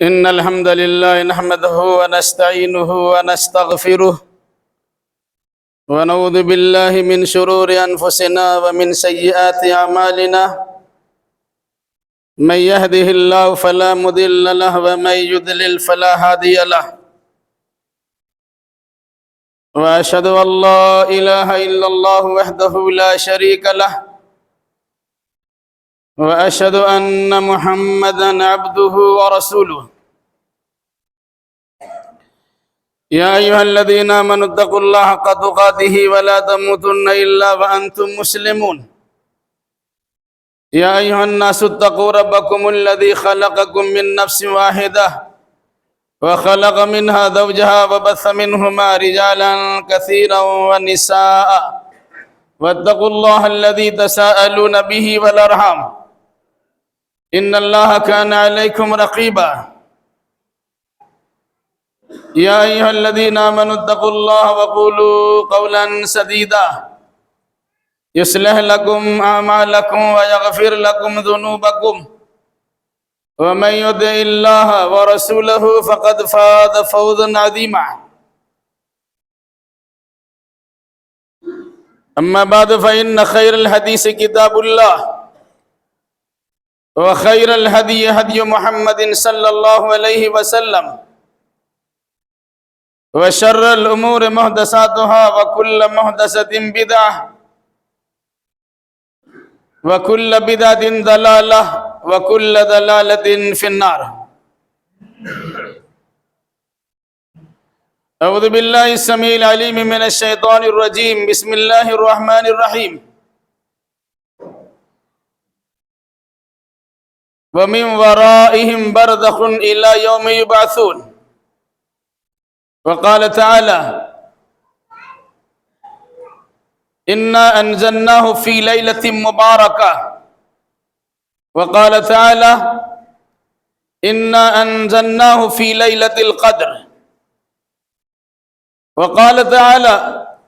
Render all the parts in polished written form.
إن الحمد لله نحمده ونستعينه ونستغفره ونعوذ بالله من شرور أنفسنا ومن سيئات أعمالنا من يهده الله فلا مضل له ومن يضلل فلا هادي له وأشهد أن لا إله إلا الله وحده لا شريك له وأشهد أن محمدًا عبده ورسوله يا أيها الذين آمنوا اتقوا الله حق تقاته ولا تموتن إلا وأنتم مسلمون يا أيها الناس اتقوا ربكم الذي خلقكم من نفس واحدة وخلق منها زوجها وبث منهما رجالا كثيرا ونساء واتقوا الله الذي تساءلون به والأرحام إن الله كان عليكم رقيبا يا أيها الذين آمنوا اتقوا الله وقولوا قولا سديدا يصلح لكم أعمالكم ويغفر لكم ذنوبكم ومن يطع الله ورسوله فقد فاز فوزا عظيما أما بعد فإن خير الحديث كتاب الله وخير الهدي هدي محمد صلى الله عليه وسلم وشر الأمور محدثاتها وكل محدثة بدعة وكل بدعة ضلالة وكل ضلالة في النار أعوذ بالله السميع العليم من الشيطان الرجيم بسم الله الرحمن الرحيم ومن ورائهم برزخ إلى يوم يبعثون وقال تعالى إنا أنزلناه في ليلة مباركة وقال تعالى إنا أنزلناه في ليلة القدر وقال تعالى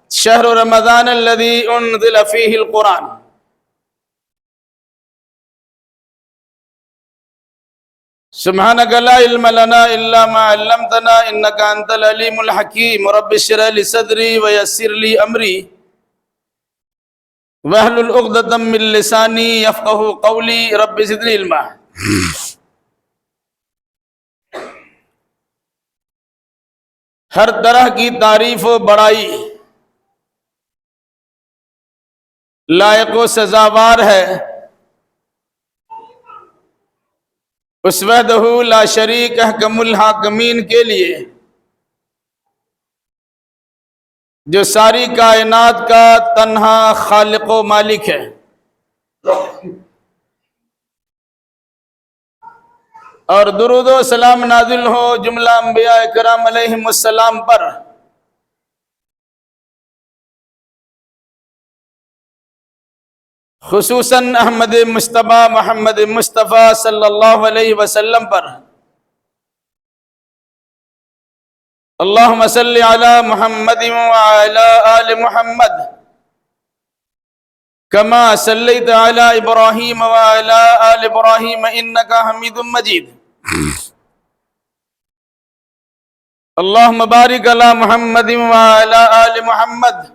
شهر رمضان الذي أنزل فيه القرآن سبحانك لا علم لنا إلا ما علمتنا إنك أنت العليم الحكيم رب اشرح لي صدري ويسر لي أمري واحلل عقدة من لساني يفقهوا قولي رب زدني علما ہر طرح کی تعریف و بڑائی لائق و سزاوار ہے اس وحدہ لا شریک احکم الحاکمین کے لیے جو ساری کائنات کا تنہا خالق و مالک ہے اور درود و سلام نازل ہو جملہ انبیاء کرام علیہم السلام پر خصوصاً احمد مصطفیٰ محمد مصطفیٰ صلی اللہ علیہ وسلم پر اللہم صلی علی محمد وعلی آل محمد کما صلیت علی ابراہیم وعلی آل ابراہیم انکا حمید مجید اللہم بارک علی محمد وعلی آل محمد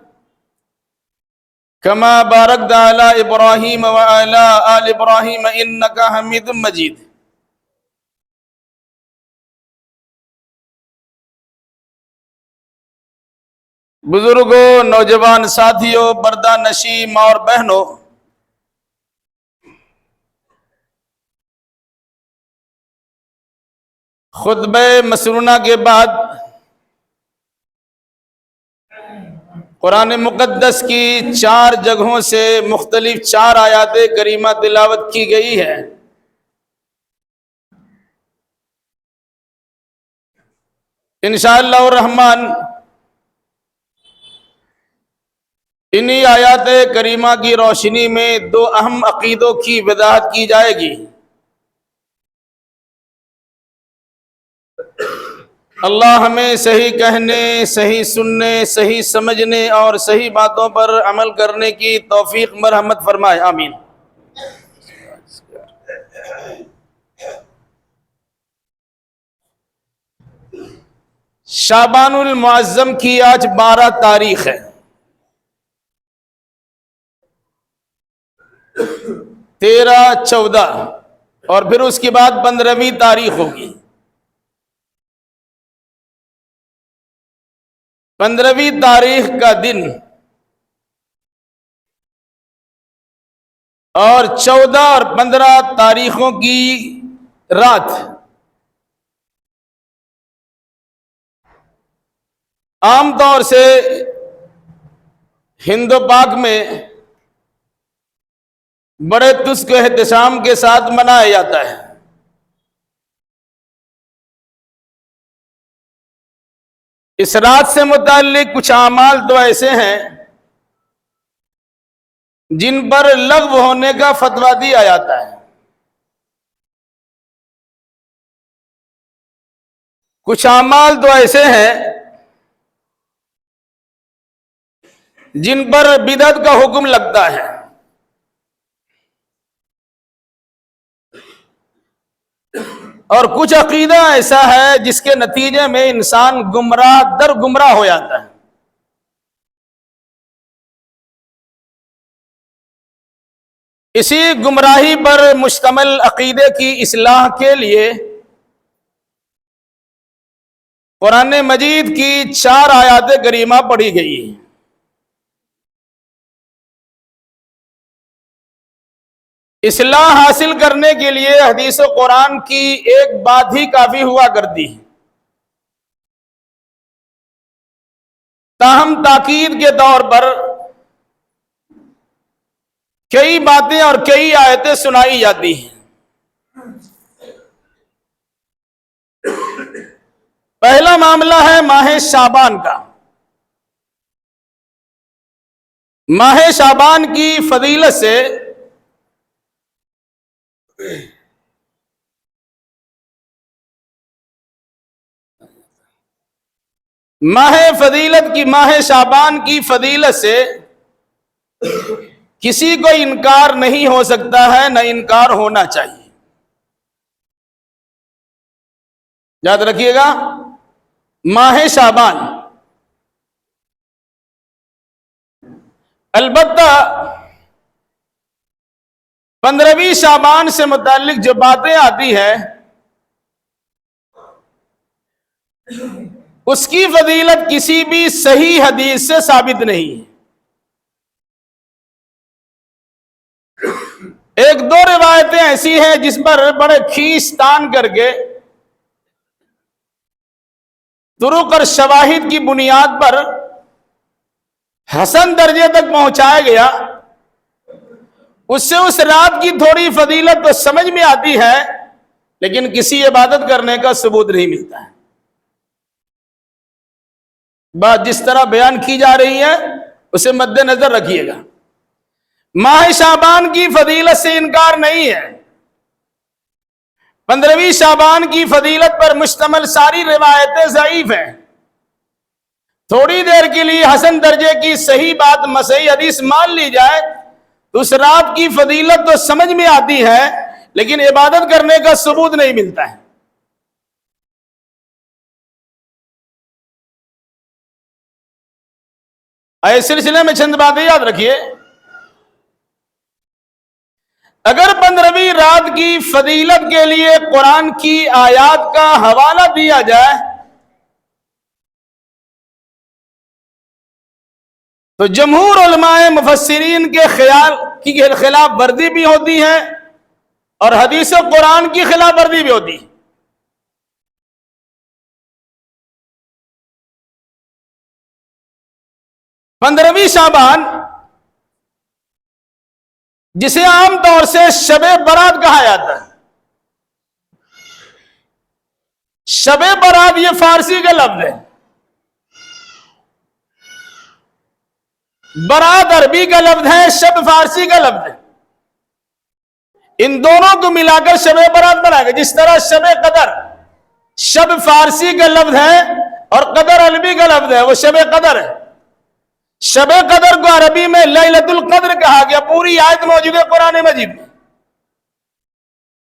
کما بارکت علی ابراہیم وعلی آل ابراہیم انکا حمید مجید بزرگوں، نوجوان ساتھیوں، پردہ نشی ماں اور بہنوں، خطبہ مسنونہ کے بعد قرآن مقدس کی 4 جگہوں سے مختلف 4 آیات کریمہ تلاوت کی گئی ہے۔ انشاءاللہ الرحمن انہی آیات کریمہ کی روشنی میں 2 اہم عقیدوں کی وضاحت کی جائے گی۔ اللہ ہمیں صحیح کہنے، صحیح سننے، صحیح سمجھنے اور صحیح باتوں پر عمل کرنے کی توفیق مرحمت فرمائے، آمین۔ شعبان المعظم کی آج 12 تاریخ ہے، 13، 14 اور پھر اس کے بعد 15ویں تاریخ ہوگی۔ 15ویں تاریخ کا دن اور 14 اور 15 تاریخوں کی رات عام طور سے ہند و پاک میں بڑے تسک احتشام کے ساتھ منایا جاتا ہے۔ اس رات سے متعلق کچھ اعمال تو ایسے ہیں جن پر لغو ہونے کا فتویٰ دیا جاتا ہے، کچھ اعمال تو ایسے ہیں جن پر بدعت کا حکم لگتا ہے، اور کچھ عقیدہ ایسا ہے جس کے نتیجے میں انسان گمراہ در گمراہ ہو جاتا ہے۔ اسی گمراہی پر مشتمل عقیدے کی اصلاح کے لیے قرآن مجید کی 4 آیات کریمہ پڑھی گئی ہیں۔ اصلاح حاصل کرنے کے لیے حدیث و قرآن کی ایک بات ہی کافی ہوا کرتی ہے، تاہم تاکید کے طور پر کئی باتیں اور کئی آیتیں سنائی جاتی ہیں۔ پہلا معاملہ ہے ماہ شعبان کا۔ ماہ شعبان کی فضیلت سے ماہ شعبان کی فضیلت سے کسی کو انکار نہیں ہو سکتا ہے، نہ انکار ہونا چاہیے۔ یاد رکھیے گا، ماہ شعبان، البتہ 15ویں شعبان سے متعلق جو باتیں آتی ہیں اس کی فضیلت کسی بھی صحیح حدیث سے ثابت نہیں ہے۔ ایک دو روایتیں ایسی ہیں جس پر بڑے کھینچ تان کر کے طرق اور شواہد کی بنیاد پر حسن درجے تک پہنچایا گیا، اس سے اس رات کی تھوڑی فضیلت تو سمجھ میں آتی ہے، لیکن کسی عبادت کرنے کا ثبوت نہیں ملتا ہے۔ بات جس طرح بیان کی جا رہی ہے اسے مد نظر رکھیے گا۔ ماہ شعبان کی فضیلت سے انکار نہیں ہے، 15ویں شعبان کی فضیلت پر مشتمل ساری روایتیں ضعیف ہیں۔ تھوڑی دیر کے لیے حسن درجے کی صحیح بات صحیح حدیث مان لی جائے تو اس رات کی فضیلت تو سمجھ میں آتی ہے، لیکن عبادت کرنے کا ثبوت نہیں ملتا ہے۔ اس سلسلے میں چند باتیں یاد رکھیے۔ اگر 15ویں رات کی فضیلت کے لیے قرآن کی آیات کا حوالہ دیا جائے تو جمہور علماء مفسرین کے خیال کی خلاف ورزی بھی ہوتی ہے اور حدیث قرآن کی خلاف ورزی بھی ہوتی ہے۔ پندرہویں شعبان جسے عام طور سے شب برات کہا جاتا ہے، شب برات یہ فارسی کا لفظ ہے، برات عربی کا لفظ ہے، شب فارسی کا لفظ ہے۔ ان دونوں کو ملا کر شب برات بنا گیا۔ جس طرح شب قدر شب فارسی کا لفظ ہے اور قدر عربی کا لفظ ہے، وہ شب قدر ہے۔ شب قدر کو عربی میں لیلۃ القدر کہا گیا، پوری آیت موجود ہے قرآن مجید میں۔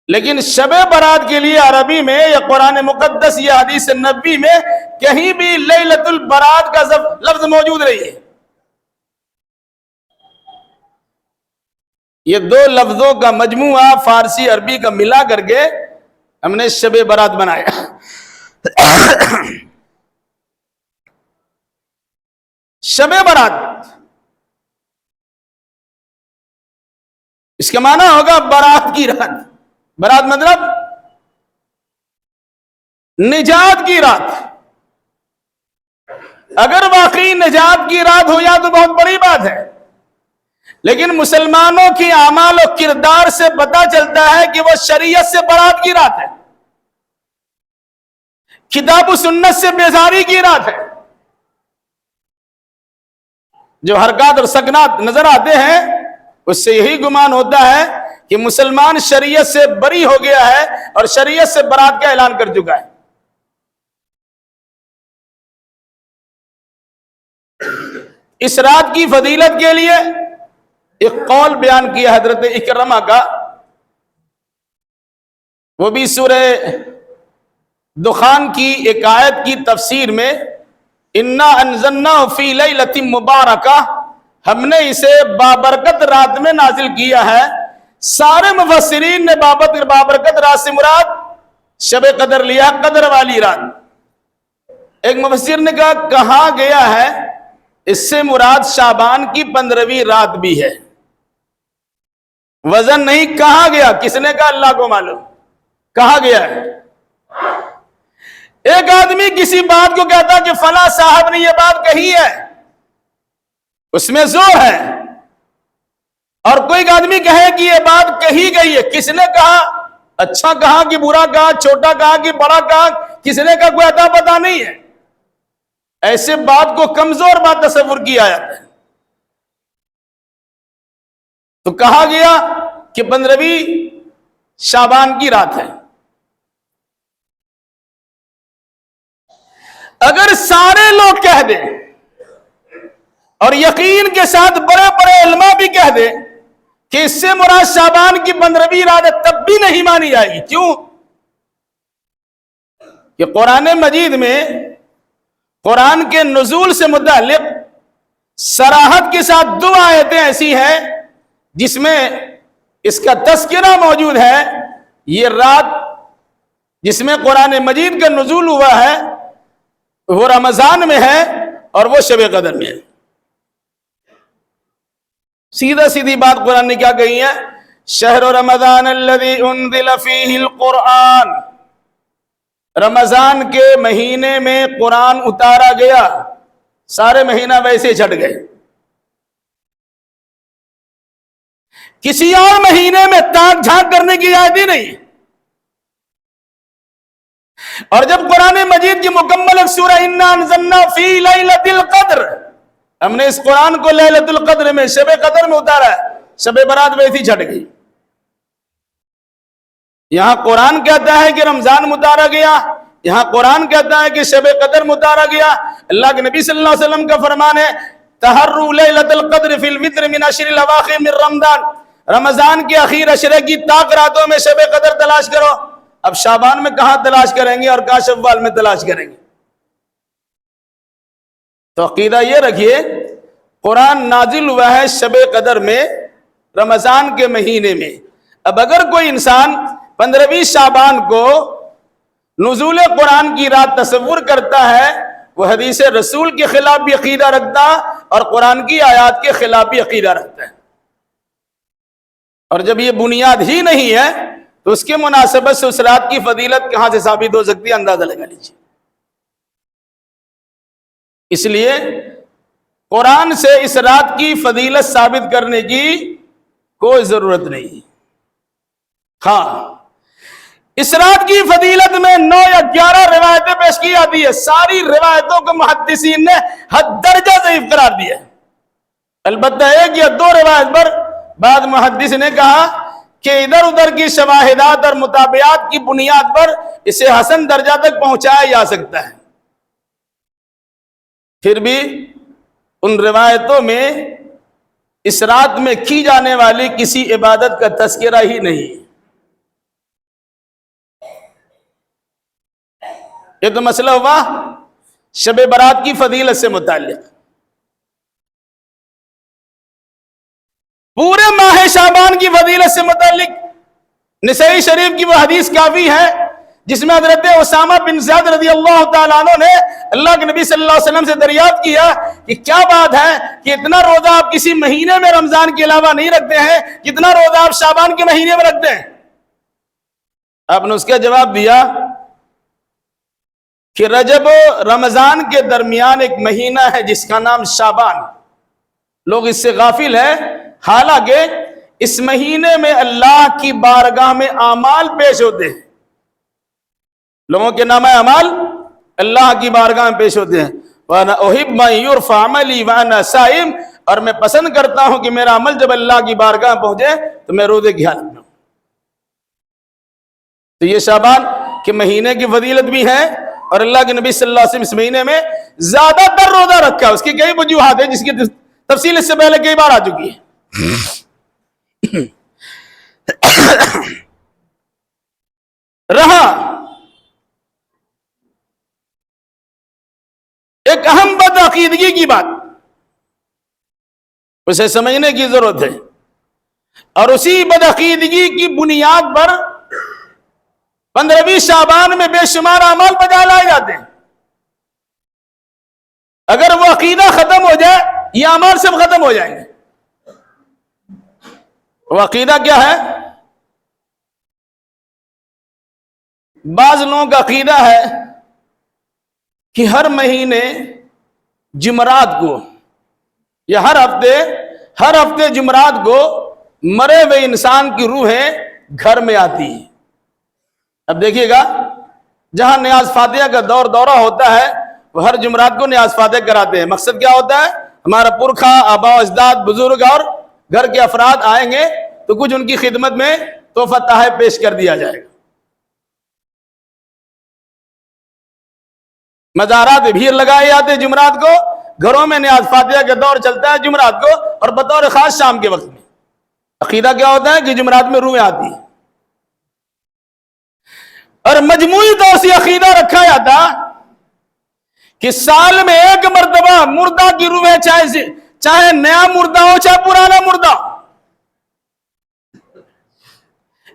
لیکن شب برات کے لیے عربی میں یا قرآن مقدس یا حدیث نبوی میں کہیں بھی لیلۃ البرات کا لفظ موجود نہیں ہے. یہ دو لفظوں کا مجموعہ فارسی عربی کا ملا کر کے ہم نے شب برات بنایا. شب برات اس کا معنی ہوگا برات کی رات. برات مطلب نجات کی رات. اگر واقعی نجات کی رات ہو جائے تو بہت بڑی بات ہے، لیکن مسلمانوں کی اعمال و کردار سے پتہ چلتا ہے کہ وہ شریعت سے برات کی رات ہے، کتاب و سنت سے بیزاری کی رات ہے. جو حرکات اور سکنات نظر آتے ہیں اس سے یہی گمان ہوتا ہے کہ مسلمان شریعت سے بری ہو گیا ہے اور شریعت سے برات کا اعلان کر چکا ہے. اس رات کی فضیلت کے لیے ایک قول بیان کیا حضرت اکرمہ کا، وہ بھی سورہ دخان کی ایک آیت کی تفسیر میں، انا انزلناہ فی لیلۃ مبارکہ، ہم نے اسے بابرکت رات میں نازل کیا ہے. سارے مفسرین نے بابرکت رات سے مراد شب قدر لیا، قدر والی رات. ایک مفسر نے کہا کہا گیا ہے اس سے مراد شعبان کی 15ویں رات بھی ہے. وزن نہیں کہا گیا، کس نے کہا اللہ کو معلوم، کہا گیا ہے. ایک آدمی کسی بات کو کہتا کہ فلاں صاحب نے یہ بات کہی ہے، اس میں زور ہے، اور کوئی آدمی کہے کہ یہ بات کہی گئی ہے، کس نے کہا، اچھا کہا کہ برا کہا، چھوٹا کہا کہ بڑا کہا، کس نے کہا کوئی عطا پتہ نہیں ہے. ایسے بات کو کمزور بات تصور کیا جاتا ہے. تو کہا گیا کہ 15ویں شعبان کی رات ہے. اگر سارے لوگ کہہ دیں اور یقین کے ساتھ بڑے بڑے علماء بھی کہہ دیں کہ اس سے مراد شعبان کی 15ویں رات ہے، تب بھی نہیں مانی جائے گی. کیوں؟ کہ قرآن مجید میں قرآن کے نزول سے متعلق صراحت کے ساتھ 2 آیتیں ایسی ہیں جس میں اس کا تذکرہ موجود ہے. یہ رات جس میں قرآن مجید کا نزول ہوا ہے وہ رمضان میں ہے اور وہ شب قدر میں ہے. سیدھا سیدھی بات قرآن نے کیا کہی ہے؟ شہر رمضان الذی انزل فیہ القرآن، رمضان کے مہینے میں قرآن اتارا گیا. سارے مہینہ ویسے چھٹ گئے. کسی اور مہینے میں تاک جھانک کرنے کی اجازت ہی نہیں. اور جب قرآن مجید کی مکمل ایک سورہ انا انزلنا فی لیلۃ القدر، ہم نے اس قرآن کو لیلۃ القدر میں شب قدر میں اتارا ہے، شب برات ویسی چھٹ گئی. یہاں قرآن کہتا ہے کہ رمضان میں اتارا گیا، یہاں قرآن کہتا ہے کہ شب قدر میں اتارا گیا. اللہ کے نبی صلی اللہ علیہ وسلم کا فرمان ہے تحروا لیلۃ القدر فی الوتر من عشر الاواخر من رمضان، رمضان کے اخیر عشرے کی طاق راتوں میں شب قدر تلاش کرو. اب شعبان میں کہاں تلاش کریں گے اور کہاں شوال میں تلاش کریں گے؟ تو عقیدہ یہ رکھیے قرآن نازل ہوا ہے شب قدر میں، رمضان کے مہینے میں. اب اگر کوئی انسان 15ویں شعبان کو نزول قرآن کی رات تصور کرتا ہے، وہ حدیث رسول کے خلاف بھی عقیدہ رکھتا اور قرآن کی آیات کے خلاف بھی عقیدہ رکھتا ہے. اور جب یہ بنیاد ہی نہیں ہے تو اس کے مناسبت سے اس رات کی فضیلت کہاں سے ثابت ہو سکتی ہے؟ اندازہ لگا لیجیے. اس لیے قرآن سے اس رات کی فضیلت ثابت کرنے کی کوئی ضرورت نہیں. ہاں، اس رات کی فضیلت میں 9 یا 11 روایتیں پیش کی جاتی ہے. ساری روایتوں کو محدثین نے حد درجہ ضعیف قرار دیا ہے. البتہ 1 یا 2 روایت پر بعض محدث نے کہا کہ ادھر ادھر کی شواہدات اور مطابعات کی بنیاد پر اسے حسن درجہ تک پہنچایا جا سکتا ہے. پھر بھی ان روایتوں میں اس رات میں کی جانے والی کسی عبادت کا تذکرہ ہی نہیں. یہ تو مسئلہ ہوا شب برات کی فضیلت سے متعلق. پورے ماہ شعبان کی فضیلت سے متعلق نسائی شریف کی وہ حدیث کافی ہے جس میں حضرت اسامہ بن زید رضی اللہ تعالیٰ عنہ نے اللہ کے نبی صلی اللہ علیہ وسلم سے دریافت کیا کہ کیا بات ہے کہ اتنا روزہ آپ کسی مہینے میں رمضان کے علاوہ نہیں رکھتے ہیں جتنا روزہ آپ شعبان کے مہینے میں رکھتے ہیں. آپ نے اس کا جواب دیا کہ رجب و رمضان کے درمیان ایک مہینہ ہے جس کا نام شعبان. لوگ اس سے غافل ہیں، حالانکہ اس مہینے میں اللہ کی بارگاہ میں اعمال پیش ہوتے ہیں. لوگوں کے نام اعمال اللہ کی بارگاہ میں پیش ہوتے ہیں. وَأَنَا أُحِبُّ أَن يُرْفَعَ عَمَلِي وَأَنَا صَائِمٌ، اور میں پسند کرتا ہوں کہ میرا عمل جب اللہ کی بارگاہ میں پہنچے تو میں روزے کی حالت میں ہوں. تو یہ شعبان کے مہینے کی فضیلت بھی ہے، اور اللہ کے نبی صلی اللہ علیہ وسلم اس مہینے میں زیادہ تر روزہ رکھا. اس کی کئی وجوہات ہیں جس کی تفصیل اس سے پہلے کئی بار آ چکی ہے. رہا ایک اہم بدعقیدگی کی بات، اسے سمجھنے کی ضرورت ہے، اور اسی بدعقیدگی کی بنیاد پر 15ویں شعبان میں بے شمار اعمال بجا لائے جاتے ہیں. اگر وہ عقیدہ ختم ہو جائے یہ اعمال سب ختم ہو جائیں گے. وہ عقیدہ کیا ہے؟ بعض لوگوں کا عقیدہ ہے کہ ہر مہینے جمعرات کو یا ہر ہفتے جمعرات کو مرے ہوئے انسان کی روحیں گھر میں آتی ہیں. اب دیکھیے گا جہاں نیاز فاتحہ کا دورہ ہوتا ہے وہ ہر جمعرات کو نیاز فاتحہ کراتے ہیں. مقصد کیا ہوتا ہے؟ ہمارا پرکھا آبا و اجداد بزرگ اور گھر کے افراد آئیں گے تو کچھ ان کی خدمت میں تحفہ تحائف پیش کر دیا جائے گا. مزارات بھیڑ لگائے جاتے ہیں جمعرات کو، گھروں میں نیاز فاتحہ کا دور چلتا ہے جمعرات کو، اور بطور خاص شام کے وقت میں. عقیدہ کیا ہوتا ہے کہ جمعرات میں روحیں آتی ہیں. اور مجموعی طور سے عقیدہ رکھا جاتا کہ سال میں ایک مرتبہ مردہ کی روحیں چاہے نیا مردہ ہو چاہے پرانا مردہ،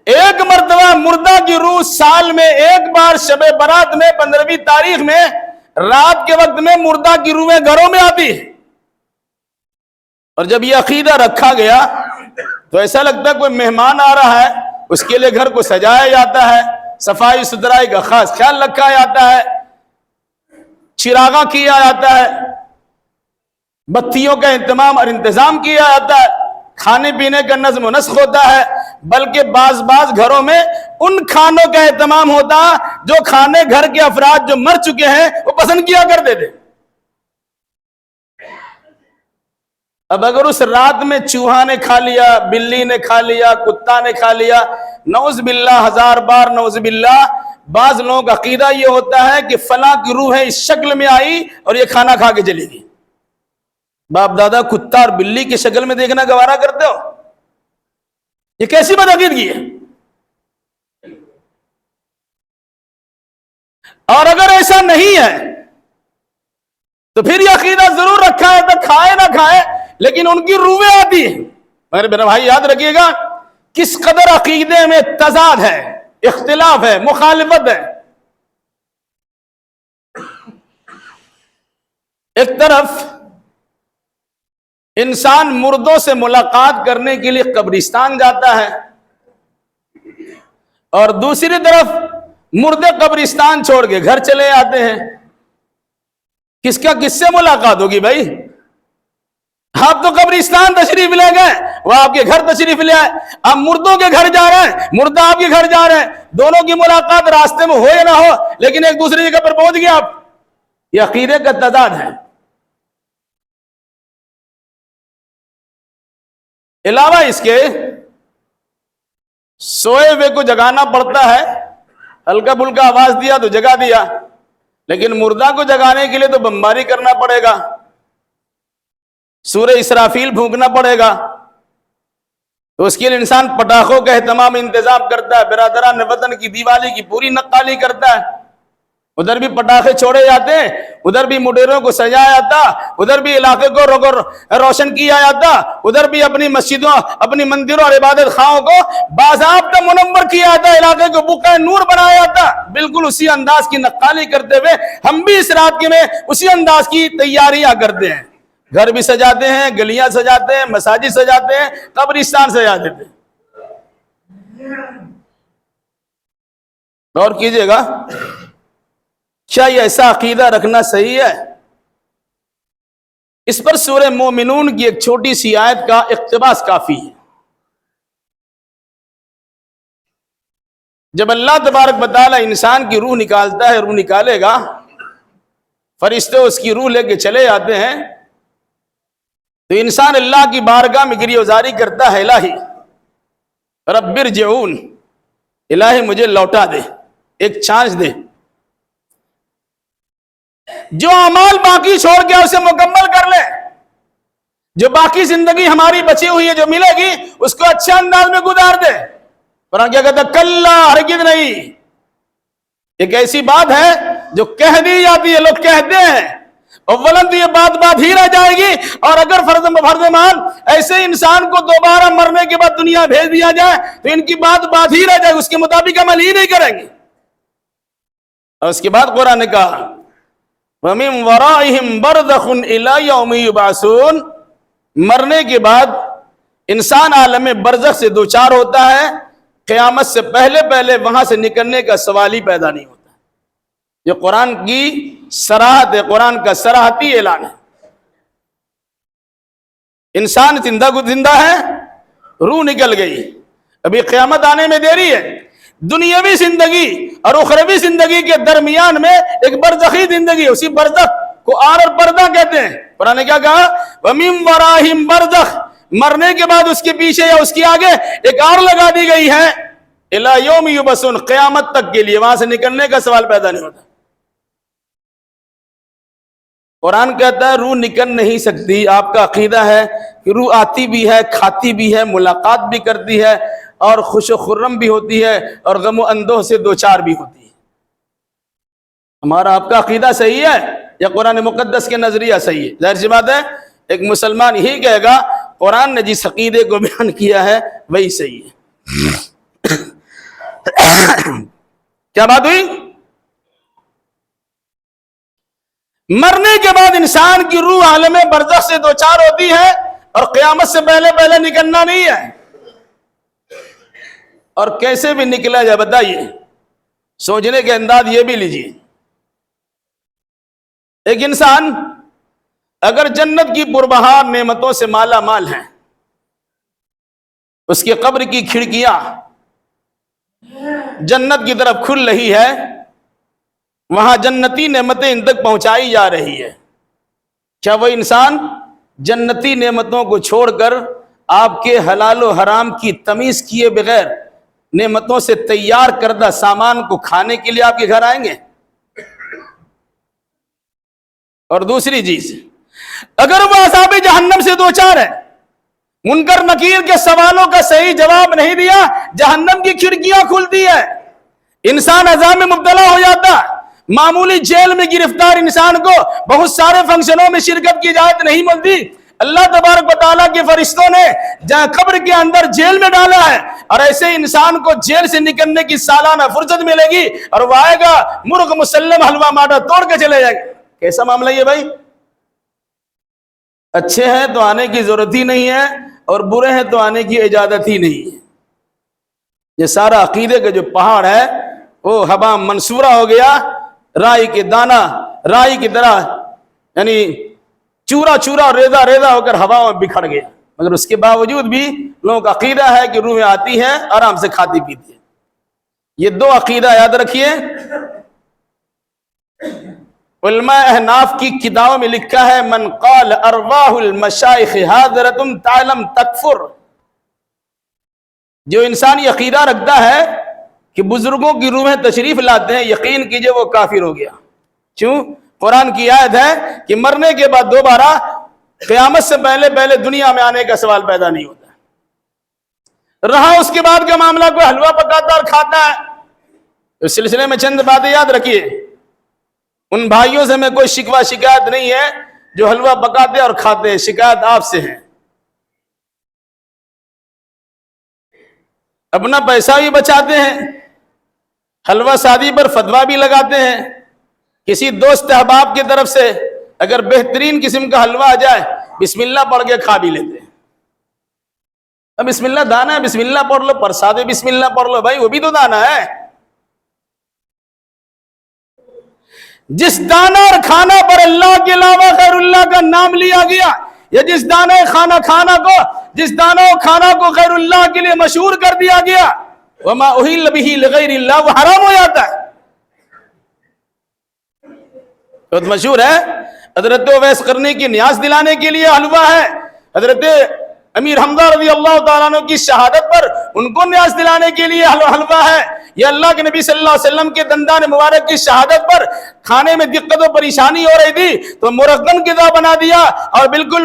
ایک مرتبہ مردہ کی روح سال میں ایک بار شب برات میں 15ویں تاریخ میں رات کے وقت میں مردہ کی روحیں گھروں میں آتی ہے. اور جب یہ عقیدہ رکھا گیا تو ایسا لگتا ہے کوئی مہمان آ رہا ہے، اس کے لیے گھر کو سجایا جاتا ہے، صفائی ستھرائی کا خاص خیال رکھا جاتا ہے، چراغاں کیا جاتا ہے، بتیوں کا اہتمام اور انتظام کیا جاتا ہے، کھانے پینے کا نظم و نسق ہوتا ہے. بلکہ بعض گھروں میں ان کھانوں کا اہتمام ہوتا جو کھانے گھر کے افراد جو مر چکے ہیں وہ پسند کیا کرتے تھے. اب اگر اس رات میں چوہا نے کھا لیا، بلی نے کھا لیا، کتا نے کھا لیا، نعوذ باللہ، 1000 بار نعوذ باللہ. بعض لوگوں کا عقیدہ یہ ہوتا ہے کہ فلاں کی روح اس شکل میں آئی اور یہ کھانا کھا کے چلے گی. باپ دادا کتا اور بلی کی شکل میں دیکھنا گوارا کرتے ہو؟ یہ کیسی بدعقیدگی ہے؟ اور اگر ایسا نہیں ہے تو پھر یہ عقیدہ ضرور رکھا ہے تو کھائے نہ کھائے لیکن ان کی روحیں آتی ہیں. مگر میرے بھائی یاد رکھیے گا کس قدر عقیدے میں تضاد ہے، اختلاف ہے، مخالفت ہے. ایک طرف انسان مردوں سے ملاقات کرنے کے لیے قبرستان جاتا ہے، اور دوسری طرف مردے قبرستان چھوڑ کے گھر چلے آتے ہیں. کس سے ملاقات ہوگی بھائی؟ آپ تو قبرستان تشریف لے گئے، وہ آپ کے گھر تشریف لے آئے. آپ مردوں کے گھر جا رہے ہیں، مردہ آپ کے گھر جا رہے ہیں، دونوں کی ملاقات راستے میں ہو یا نہ ہو لیکن ایک دوسری جگہ پر پہنچ گئے آپ. یہ عقیدے کا تضاد ہے. علاوہ اس کے سوئے ہوئے کو جگانا پڑتا ہے، ہلکا پھلکا آواز دیا تو جگا دیا، لیکن مردہ کو جگانے کے لیے تو بمباری کرنا پڑے گا، سورہ اسرافیل پھونکنا پڑے گا. تو اس کے لیے انسان پٹاخوں کا اہتمام انتظام کرتا ہے، برادران وطن کی دیوالی کی پوری نقالی کرتا ہے. ادھر بھی پٹاخے چھوڑے جاتے ہیں، ادھر بھی مڈیروں کو سجایا جاتا، ادھر بھی علاقے کو روشن کیا جاتا، ادھر بھی اپنی مسجدوں، اپنی مندروں اور عبادت خانوں کو باضابطہ منور کیا جاتا، علاقے کو بقعہ نور بنایا جاتا۔ بالکل اسی انداز کی نقالی کرتے ہوئے ہم بھی اس رات میں اسی انداز کی تیاریاں کرتے ہیں، گھر بھی سجاتے ہیں، گلیاں سجاتے ہیں، مساجد سجاتے ہیں، قبرستان سجا دیتے ہیں۔ غور کیجئے گا، کیا یہ ایسا عقیدہ رکھنا صحیح ہے؟ اس پر سورہ مومنون کی ایک چھوٹی سی آیت کا اقتباس کافی ہے۔ جب اللہ تبارک و تعالی انسان کی روح نکالتا ہے، روح نکالے گا، فرشتے اس کی روح لے کے چلے جاتے ہیں، تو انسان اللہ کی بارگاہ میں گریہ وزاری کرتا ہے، الہی رب ارجعون، الہی مجھے لوٹا دے، ایک چانس دے، جو اعمال باقی چھوڑ کے اسے مکمل کر لے، جو باقی زندگی ہماری بچی ہوئی ہے جو ملے گی اس کو اچھے انداز میں گزار دے۔ قرآن کیا کہتا ہے؟ کلا، ہرگز نہیں۔ ایک ایسی بات ہے جو کہہ دی جاتی ہے، لوگ کہتے ہیں، اولاً تو یہ بات ہی رہ جائے گی، اور اگر فرض ایسے انسان کو دوبارہ مرنے کے بعد دنیا بھیج دیا جائے تو ان کی بات ہی رہ جائے گی، اس کے مطابق عمل ہی نہیں کریں گے۔ اور اس کے بعد قرآن نے کہا وَمِن وَرَائِهِمْ بَرْزَخٌ إِلَىٰ يَوْمِ يُبْعَثُونَ، مرنے کے بعد انسان عالم برزخ سے دوچار ہوتا ہے، قیامت سے پہلے وہاں سے نکلنے کا سوال ہی پیدا نہیں ہوتا۔ یہ قرآن کی صراحت ہے، قرآن کا صراحتی اعلان ہے۔ انسان زندہ ہے، روح نکل گئی، ابھی قیامت آنے میں دیری ہے۔ دنیاوی زندگی اور اخروی زندگی کے درمیان میں ایک برزخی زندگی ہے، اسی برزخ کو آر اور پردہ کہتے ہیں۔ قرآن نے کیا کہا؟ وَمِن وَرَائِهِمْ بَرْزَخ، مرنے کے بعد اس کے پیچھے یا اس کے آگے ایک آر لگا دی گئی ہے، اِلَىٰ يَوْمِ يُبْعَثُونَ، قیامت تک کے لیے، وہاں سے نکلنے کا سوال پیدا نہیں ہوتا۔ قرآن کہتا ہے روح نکل نہیں سکتی۔ آپ کا عقیدہ ہے کہ روح آتی بھی ہے، کھاتی بھی ہے، ملاقات بھی کرتی ہے، اور خوش و خرم بھی ہوتی ہے، اور غم و اندوہ سے دوچار بھی ہوتی ہے۔ ہمارا آپ کا عقیدہ صحیح ہے یا قرآن مقدس کے نظریہ صحیح ہے؟ ظاہر سی بات ہے ایک مسلمان یہی کہے گا قرآن نے جس عقیدے کو بیان کیا ہے وہی صحیح ہے۔ کیا بات ہوئی؟ مرنے کے بعد انسان کی روح عالم برزخ سے دوچار ہوتی ہے، اور قیامت سے پہلے نکلنا نہیں ہے۔ اور کیسے بھی نکلا جائے بتائیے، سوچنے کے انداز یہ بھی لیجیے۔ ایک انسان اگر جنت کی پربہار نعمتوں سے مالا مال ہے، اس کی قبر کی کھڑکیاں جنت کی طرف کھل رہی ہے، وہاں جنتی نعمتیں ان تک پہنچائی جا رہی ہے، کیا وہ انسان جنتی نعمتوں کو چھوڑ کر آپ کے حلال و حرام کی تمیز کیے بغیر نعمتوں سے تیار کردہ سامان کو کھانے کے لیے آپ کے گھر آئیں گے؟ اور دوسری چیز، اگر وہ عذاب جہنم سے دوچار ہے، منکر نکیر کے سوالوں کا صحیح جواب نہیں دیا، جہنم کی کھڑکیاں کھلتی ہے، انسان عذاب میں مبتلا ہو جاتا۔ معمولی جیل میں گرفتار انسان کو بہت سارے فنکشنوں میں شرکت کی اجازت نہیں ملتی، اللہ تبارک و تعالیٰ کے فرشتوں نے جہاں قبر کے اندر جیل میں ڈالا ہے، اور ایسے انسان کو جیل سے نکلنے کی سالانہ فرصت ملے گی، اور وہ آئے گا مرغ مسلم حلوہ ماٹا توڑ کے چلے جائے گا۔ کیسا معاملہ یہ بھائی؟ اچھے ہیں تو آنے کی ضرورت ہی نہیں ہے، اور برے ہیں تو آنے کی اجازت ہی نہیں ہے۔ یہ سارا عقیدے کا جو پہاڑ ہے وہ ہوا منصورہ ہو گیا، رائی کے دانہ رائی کی طرح، یعنی چورا چورا ریزہ ریزہ ہو کر ہوا میں بکھر گیا، مگر اس کے باوجود بھی لوگوں کا عقیدہ ہے کہ روح آتی ہے، آرام سے کھاتی پیتی ہے۔ یہ دو عقیدہ یاد رکھیے۔ علماء احناف کی کتابوں میں لکھا ہے من قال ارواح المشائخ حاضرۃ تعلم تکفر، جو انسان یہ عقیدہ رکھتا ہے کہ بزرگوں کی روحیں تشریف لاتے ہیں، یقین کیجئے وہ کافر ہو گیا۔ کیوں؟ قرآن کی آیت ہے کہ مرنے کے بعد دوبارہ قیامت سے پہلے دنیا میں آنے کا سوال پیدا نہیں ہوتا۔ رہا اس کے بعد کا معاملہ، کوئی حلوہ پکاتا اور کھاتا ہے، اس سلسلے میں چند باتیں یاد رکھیے۔ ان بھائیوں سے میں کوئی شکوہ شکایت نہیں ہے جو حلوہ پکاتے اور کھاتے ہیں، شکایت آپ سے ہے۔ اپنا پیسہ بھی بچاتے ہیں، حلوہ شادی پر فتویٰ بھی لگاتے ہیں، کسی دوست احباب کی طرف سے اگر بہترین قسم کا حلوہ آ جائے بسم اللہ پڑھ کے کھا بھی لیتے ہیں۔ اب بسم اللہ دانا ہے، بسم اللہ پڑھ لو، پرساد بسم اللہ پڑھ لو، بھائی وہ بھی تو دانا ہے۔ جس دانا اور کھانا پر اللہ کے علاوہ غیر اللہ کا نام لیا گیا، یا جس دانا کھانا کو غیر اللہ کے لیے مشہور کر دیا گیا، وما اہل بہ لغیر اللہ، وہ حرام ہو جاتا ہے۔ بہت مشہور ہے، حضرت اویس قرنی کی نیاز دلانے کے لیے حلوہ ہے، حضرت امیر حمزہ رضی اللہ تعالیٰ عنہ کی شہادت پر ان کو نیاز دلانے کے لیے حلوہ ہے، یا اللہ کے نبی صلی اللہ علیہ وسلم کے دندان مبارک کی شہادت پر کھانے میں دقت و پریشانی ہو رہی تھی تو مرغن غذا بنا دیا اور بالکل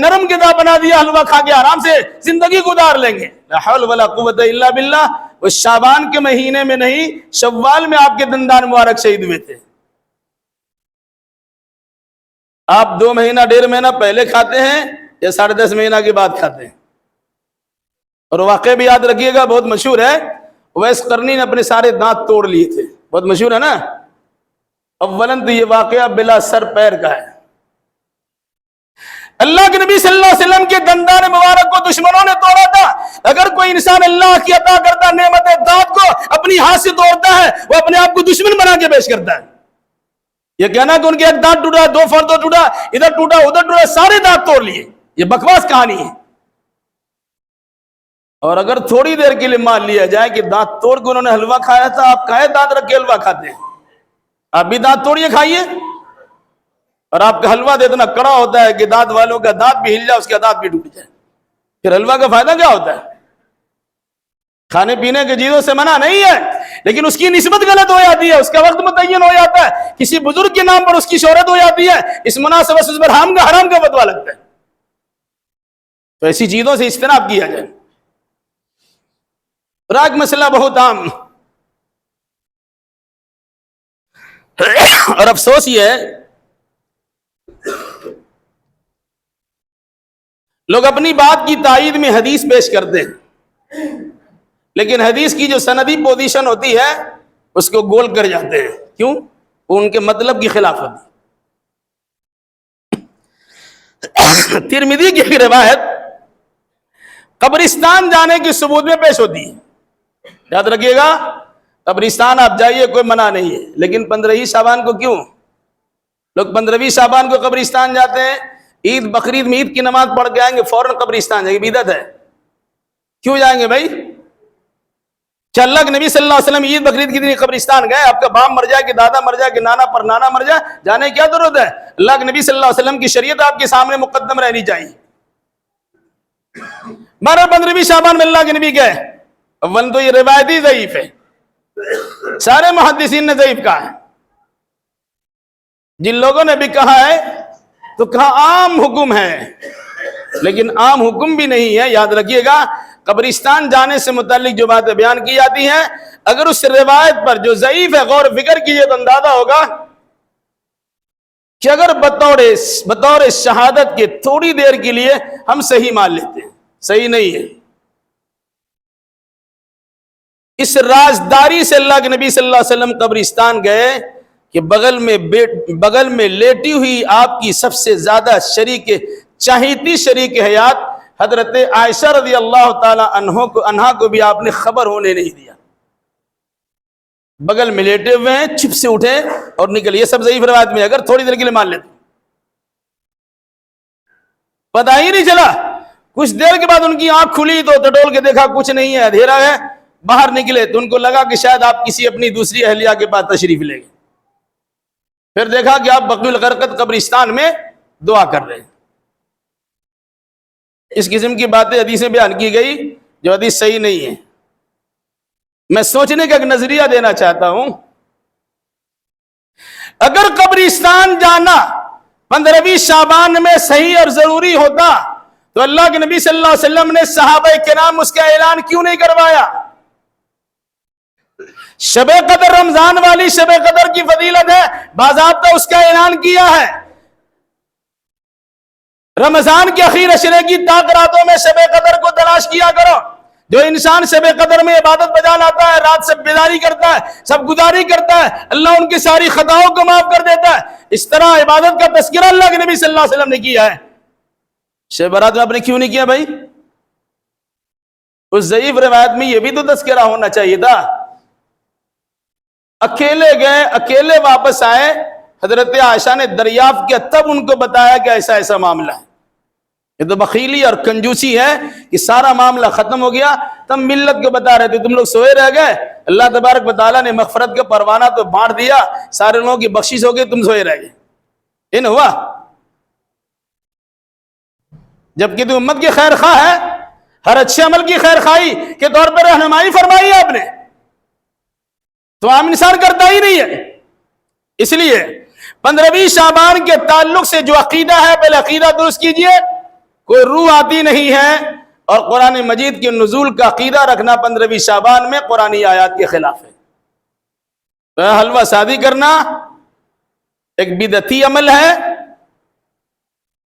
نرم غذا بنا دیا، حلوہ کھا کے آرام سے زندگی گزار لیں گے۔ لا حول ولا قوت الا باللہ۔ وہ شعبان کے مہینے میں نہیں، شوال میں آپ کے دندان مبارک شہید ہوئے تھے۔ آپ 2 مہینہ 1.5 مہینہ پہلے کھاتے ہیں یا 10.5 مہینہ کے بعد کھاتے ہیں؟ اور واقعہ بھی یاد رکھیے گا، بہت مشہور ہے، اویس قرنی نے اپنے سارے دانت توڑ لیے تھے، بہت مشہور ہے نا۔ اولاً تو یہ واقعہ بلا سر پیر کا ہے۔ اللہ کے نبی صلی اللہ علیہ وسلم کے دندان مبارک کو دشمنوں نے توڑا تھا۔ اگر کوئی انسان اللہ کی عطا کرتا نعمت دانت کو اپنی ہاتھ سے توڑتا ہے، وہ اپنے آپ کو دشمن بنا کے پیش کرتا ہے۔ یہ کہنا کہ ان کے ایک دانت ٹوٹا، 2 فرد ٹوٹا، ادھر ٹوٹا ادھر ٹوٹا، سارے دانت توڑ لیے، یہ بکواس کہانی ہے۔ اور اگر تھوڑی دیر کے لیے مان لیا جائے کہ دانت توڑ کے انہوں نے حلوہ کھایا تھا، آپ کہے دانت رکھ کے حلوہ کھاتے ہیں؟ آپ بھی دانت توڑیے کھائیے۔ اور آپ کا حلوہ اتنا کڑا ہوتا ہے کہ دانت والوں کا دانت بھی ہل جائے، اس کا دانت بھی ٹوٹ جائے، پھر حلوہ کا فائدہ کیا ہوتا ہے؟ کھانے پینے کے چیزوں سے منع نہیں ہے، لیکن اس کی نسبت غلط ہو جاتی ہے، اس کا وقت متعین ہو جاتا ہے، کسی بزرگ کے نام پر اس کی شہرت ہو جاتی ہے، اس مناسبت سے اس پر حرام کا فتویٰ لگتا ہے۔ تو ایسی چیزوں سے اجتناب کیا جائے۔ اور ایک مسئلہ بہت عام اور افسوس یہ ہے، لوگ اپنی بات کی تائید میں حدیث پیش کرتے ہیں، لیکن حدیث کی جو سندی پوزیشن ہوتی ہے اس کو گول کر جاتے ہیں۔ کیوں؟ وہ ان کے مطلب کی خلاف ہوتی ہے۔ ترمذی کی ایک روایت قبرستان جانے کی ثبوت میں پیش ہوتی ہے، یاد رکھیے گا، قبرستان آپ جائیے، کوئی منع نہیں ہے، لیکن 15 شعبان کو کیوں لوگ 15 شعبان کو قبرستان جاتے ہیں؟ عید بقرعید میں عید کی نماز پڑھ کے آئیں گے، فوراً قبرستان جائیں گے، بدعت ہے۔ کیوں جائیں گے بھائی؟ کہ اللہ کے نبی صلی اللہ علیہ وسلم عید بقرعید کی دن قبرستان گئے، آپ کا باپ مر جائے کہ دادا مر جائے کہ نانا پر نانا مر جائے، جانے کی کیا ضرورت ہے؟ اللہ کے نبی صلی اللہ علیہ وسلم کی شریعت آپ کے سامنے مقدم رہنی چاہیے۔ 15 شعبان میں اللہ کے نبی گئے، اول تو یہ روایتی ضعیف ہے، سارے محدثین نے ضعیف کہا ہے۔ جن لوگوں نے بھی کہا ہے تو کہا عام حکم ہے، لیکن عام حکم بھی نہیں ہے۔ یاد رکھیے گا، قبرستان جانے سے متعلق جو باتیں بیان کی جاتی ہیں، اگر اس روایت پر جو ضعیف ہے غور و فکر کیجئے تو اندازہ ہوگا کہ اگر بطور شہادت کے تھوڑی دیر کے لیے ہم صحیح مان لیتے ہیں، صحیح نہیں ہے۔ اس رازداری سے اللہ کے نبی صلی اللہ علیہ وسلم قبرستان گئے کہ بغل میں لیٹی ہوئی آپ کی سب سے زیادہ چاہیتی شریک حیات حضرت عائشہ رضی اللہ تعالی عنہا کو بھی آپ نے خبر ہونے نہیں دیا۔ بغل میں لیٹے ہوئے ہیں، چھپ سے اٹھے اور نکلے، یہ سب ضعیف روایت میں، اگر تھوڑی دیر کے لیے مان لیتے پتہ ہی نہیں چلا۔ کچھ دیر کے بعد ان کی آنکھ کھلی تو ٹٹول کے دیکھا کچھ نہیں ہے، اندھیرا ہے، باہر نکلے تو ان کو لگا کہ شاید آپ کسی اپنی دوسری اہلیہ کے پاس تشریف لے گئے۔ پھر دیکھا کہ آپ بقیع الغرقد قبرستان میں دعا کر رہے ہیں۔ اس قسم کی باتیں حدیثیں بیان کی گئی جو حدیث صحیح نہیں ہے۔ میں سوچنے کا ایک نظریہ دینا چاہتا ہوں، اگر قبرستان جانا 15 شعبان میں صحیح اور ضروری ہوتا تو اللہ کے نبی صلی اللہ علیہ وسلم نے صحابہ کرام اس کا اعلان کیوں نہیں کروایا؟ شب قدر رمضان والی شب قدر کی فضیلت ہے، باضابطہ اس کا اعلان کیا ہے۔ رمضان کے اخیر عشرے کی طاق راتوں میں شب قدر کو تلاش کیا کرو۔ جو انسان شب قدر میں عبادت بجا لاتا ہے، رات سے بیداری کرتا ہے، سب گزاری کرتا ہے، اللہ ان کی ساری خطاؤں کو معاف کر دیتا ہے۔ اس طرح عبادت کا تذکرہ اللہ کے نبی صلی اللہ علیہ وسلم نے کیا ہے۔ شب برات میں آپ نے کیوں نہیں کیا بھائی؟ اس ضعیف روایت میں یہ بھی تو تذکرہ ہونا چاہیے تھا۔ اکیلے گئے، اکیلے واپس آئے، حضرت عائشہ نے دریافت کیا، تب ان کو بتایا کہ ایسا ایسا معاملہ ہے۔ یہ تو بخیلی اور کنجوسی ہے کہ سارا معاملہ ختم ہو گیا، تم ملت کو بتا رہے تھے، تم لوگ سوئے رہ گئے، اللہ تبارک و تعالیٰ نے مغفرت کا پروانہ تو بانٹ دیا، سارے لوگوں کی بخشش ہو گئی، تم سوئے رہ گئے۔ یہ نہ ہوا؟ جبکہ تو امت کی خیر خواہ ہے، ہر اچھے عمل کی خیر خواہی کے طور پر رہنمائی فرمائی ہے آپ نے، تو عام انسان کرتا ہی نہیں ہے۔ اس لیے 15ویں شعبان کے تعلق سے جو عقیدہ ہے، پہلے عقیدہ درست کیجئے۔ کوئی روح آتی نہیں ہے، اور قرآن مجید کے نزول کا عقیدہ رکھنا 15ویں شعبان میں قرآنی آیات کے خلاف ہے۔ حلوہ شادی کرنا ایک بدعتی عمل ہے،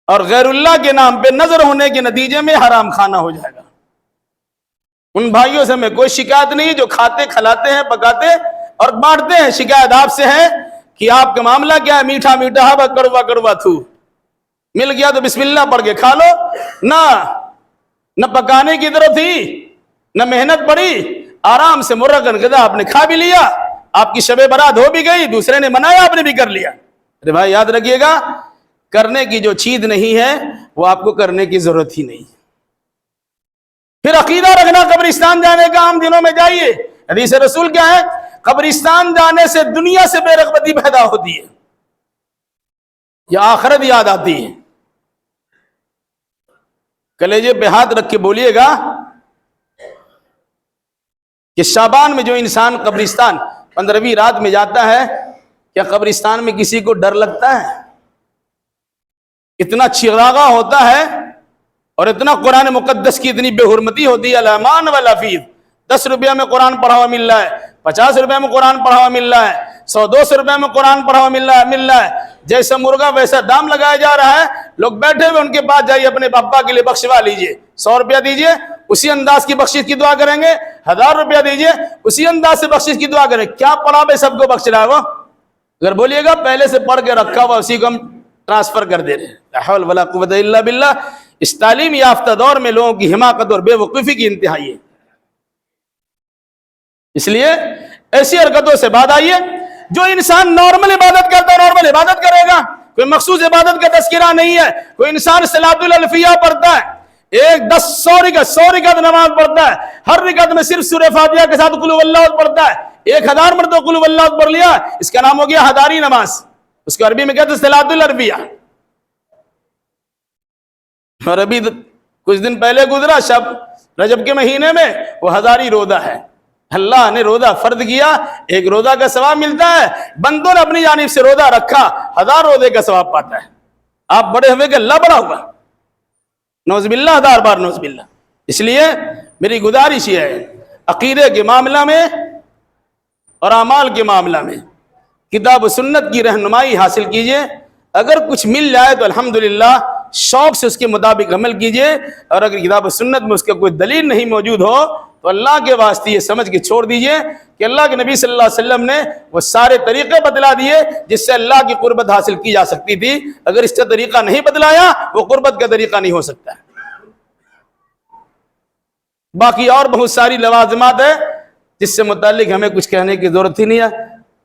اور غیر اللہ کے نام پہ نظر ہونے کے نتیجے میں حرام کھانا ہو جائے گا۔ ان بھائیوں سے ہمیں کوئی شکایت نہیں جو کھاتے کھلاتے ہیں، پکاتے اور بانٹتے ہیں۔ شکایت آپ سے ہے کہ آپ کا معاملہ کیا ہے؟ میٹھا میٹھا ہوا، کڑوا کڑوا تھو، مل گیا تو بسم اللہ پڑھ کے کھا لو، نہ پکانے کی ضرورت تھی، نہ محنت پڑی، آرام سے مرغن غذا آپ نے کھا بھی لیا، آپ کی شب برات ہو بھی گئی، دوسرے نے منایا، آپ نے بھی کر لیا۔ ارے بھائی یاد رکھیے گا، کرنے کی جو چیز نہیں ہے وہ آپ کو کرنے کی ضرورت ہی نہیں۔ پھر عقیدہ رکھنا قبرستان جانے کا، عام دنوں میں جائیے، حدیث رسول کیا ہے؟ قبرستان جانے سے دنیا سے بے رغبتی پیدا ہوتی ہے، یا آخرت یاد آتی ہے۔ کلیجے پہ ہاتھ رکھ کے بولیے گا کہ شعبان میں جو انسان قبرستان 15ویں رات میں جاتا ہے، کیا قبرستان میں کسی کو ڈر لگتا ہے؟ اتنا چراغا ہوتا ہے، اور اتنا قرآن مقدس کی اتنی بے حرمتی ہوتی ہے۔ الامان والعفیف، 10 روپیہ میں قرآن پڑھا ہوا مل رہا ہے، 50 روپے میں قرآن پڑھا ہوا مل رہا ہے، 100-200 روپے میں قرآن پڑھا ہوا مل رہا ہے۔ جیسا مرغا ویسا دام لگایا جا رہا ہے۔ لوگ بیٹھے ہوئے، ان کے پاس جائیے، اپنے پاپا کے لیے بخشوا لیجئے، 100 روپیہ دیجئے، اسی انداز کی بخشش کی دعا کریں گے۔ 1000 روپیہ دیجئے، اسی انداز سے بخشش کی دعا کریں۔ کیا پڑھا بے سب کو بخش رہا ہے وہ؟ اگر بولیے گا پہلے سے پڑھ کے رکھا ہوا، اسی کو ہم ٹرانسفر کر دے رہے ہیں۔ لا حول ولا قوت الا باللہ۔ اس تعلیم یافتہ دور میں لوگوں کی حماقت اور بے وقوفی کی انتہائی ہے۔ اس لیے ایسی حرکتوں سے بعد آئیے۔ جو انسان نارمل عبادت کرتا ہے، نارمل عبادت کرے گا، کوئی مخصوص عبادت کا تذکرہ نہیں ہے۔ کوئی انسان صلاۃ الالفیہ پڑھتا ہے، 100 رکعت نماز پڑھتا ہے، ہر رکعت میں صرف سورہ فاتحہ کے ساتھ قل هو اللہ پڑھتا ہے، 1000 مرتبہ قل هو اللہ پڑھ لیا، اس کا نام ہو گیا ہداری نماز، اس کو عربی میں کہتے ہیں صلاۃ الالفیہ۔ اور ابھی کچھ دن پہلے گزرا شب رجب کے مہینے میں، وہ ہزاری روزہ ہے۔ اللہ نے روزہ فرض کیا، ایک روزہ کا ثواب ملتا ہے، بندوں نے اپنی جانب سے روزہ رکھا، 1000 روزے کا ثواب پاتا ہے۔ آپ بڑے ہوئے کہ اللہ بڑا ہوا، نعوذ باللہ، 1000 بار نعوذ باللہ۔ اس لیے میری گزارش یہ ہے، عقیدے کے معاملہ میں اور اعمال کے معاملہ میں کتاب و سنت کی رہنمائی حاصل کیجئے۔ اگر کچھ مل جائے تو الحمدللہ شوق سے اس کے مطابق عمل کیجئے، اور اگر کتاب و سنت میں اس کا کوئی دلیل نہیں موجود ہو تو اللہ کے واسطے یہ سمجھ کے چھوڑ دیجئے کہ اللہ کے نبی صلی اللہ علیہ وسلم نے وہ سارے طریقے بتلا دیے جس سے اللہ کی قربت حاصل کی جا سکتی تھی۔ اگر اس کا طریقہ نہیں بتلایا، وہ قربت کا طریقہ نہیں ہو سکتا ہے۔ باقی اور بہت ساری لوازمات ہیں جس سے متعلق ہمیں کچھ کہنے کی ضرورت ہی نہیں ہے،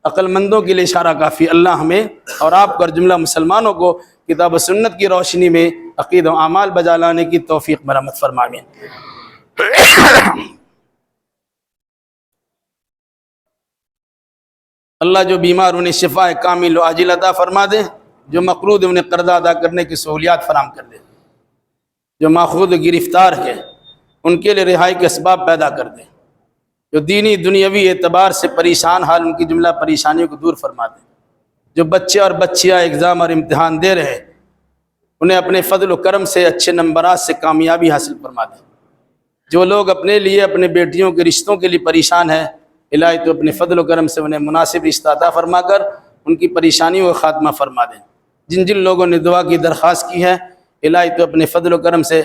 عقل مندوں کے لیے اشارہ کافی۔ اللہ ہمیں اور آپ کو اور جملہ مسلمانوں کو کتاب و سنت کی روشنی میں عقید و اعمال بجا لانے کی توفیق مرحمت فرمائے۔ اللہ جو بیمار انہیں شفا کامل و عاجل عطا فرما دے، جو مقروض انہیں قرضہ ادا کرنے کی سہولیات فراہم کر دے، جو ماخوذ و گرفتار ہے ان کے لیے رہائی کے اسباب پیدا کر دے، جو دینی دنیاوی اعتبار سے پریشان حال ان کی جملہ پریشانیوں کو دور فرما دے، جو بچے اور بچیاں اگزام اور امتحان دے رہے انہیں اپنے فضل و کرم سے اچھے نمبرات سے کامیابی حاصل فرما دے، جو لوگ اپنے لیے اپنے بیٹیوں کے رشتوں کے لیے پریشان ہیں الہی تو اپنے فضل و کرم سے انہیں مناسب رشتہ عطا فرما کر ان کی پریشانیوں کا خاتمہ فرما دیں۔ جن جن لوگوں نے دعا کی درخواست کی ہے الہی تو اپنے فضل و کرم سے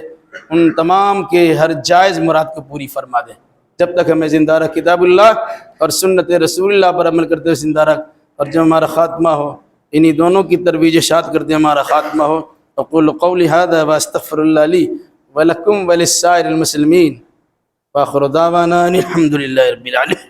ان تمام کے ہر جائز مراد کو پوری فرما دیں۔ جب تک ہمیں زندہ رکھ کتاب اللہ اور سنت رسول اللہ پر عمل کرتے ہوئے زندہ رکھ، اور جب ہمارا خاتمہ ہو انہی دونوں کی ترویج اشاعت کرتے ہمارا خاتمہ ہو۔ اقول قولی ھذا واستغفر اللہ لی ولکم وللسائر المسلمین، وآخر دعوانا الحمد للہ رب العالمین۔